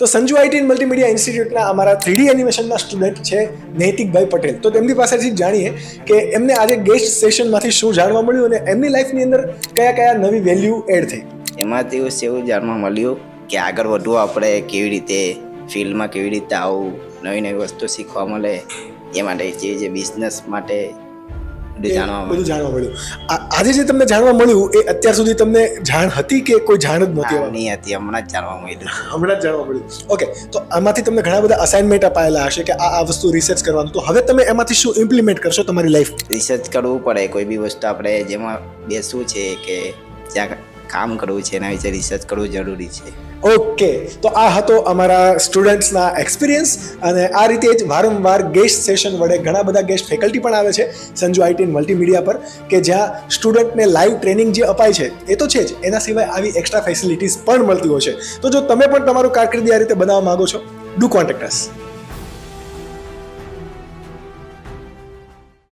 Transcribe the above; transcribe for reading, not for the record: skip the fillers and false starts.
તો Sanju IT multimedia ઇન્સ્ટિટ્યૂટના અમારા 3D એનિમેશનના student છે નૈતિકભાઈ પટેલ. તો તેમની પાસેથી જાણીએ કે એમને આજે ગેસ્ટ સેશનમાંથી શું જાણવા મળ્યું અને એમની લાઈફની અંદર કયા કયા નવી વેલ્યુ એડ થઈ. એમાંથી એવું જાણવા મળ્યું કે આગળ વધવું આપણે કેવી રીતે ફિલ્ડમાં કેવી રીતે આવું નવી નવી વસ્તુ શીખવા મળે એ માટે જે બિઝનેસ માટે બધું જાણવા મળ્યું. આજે જે તમને જાણવા મળ્યું એ અત્યાર સુધી તમને જાણ હતી કે કોઈ જાણ જ નહોતી? નહીં હતી, હમણાં જ જાણવા મળ્યું. હમણાં જ જાણવા મળ્યું. ઓકે, તો આમાંથી તમને ઘણા બધા અસાઇનમેન્ટ અપાયેલા હશે કે આ વસ્તુ રિસર્ચ કરવાનું, તો હવે તમે એમાંથી શું ઇમ્પ્લિમેન્ટ કરશો તમારી લાઈફ? રિસર્ચ કરવું પડે. કોઈ બી વસ્તુ આપણે જેમાં બેસવું છે કે જ્યાં કામ કરવું છે એના વિશે રિસર્ચ કરવું જરૂરી છે. ઓકે, તો આ હતો અમારા સ્ટુડન્ટ્સના એક્સપિરિયન્સ અને આ રીતે જ વારંવાર ગેસ્ટ સેશન વડે ઘણા બધા ગેસ્ટ ફેકલ્ટી પણ આવે છે સંજુ આઈટી મલ્ટીમીડિયા પર, કે જ્યાં સ્ટુડન્ટને લાઈવ ટ્રેનિંગ જે અપાય છે એ તો છે જ, એના સિવાય આવી એક્સ્ટ્રા ફેસિલિટીઝ પણ મળતી હોય છે. તો જો તમે પણ તમારું કારકિર્દી આ રીતે બનાવવા માંગો છો, ડુ કોન્ટેક્ટ અસ.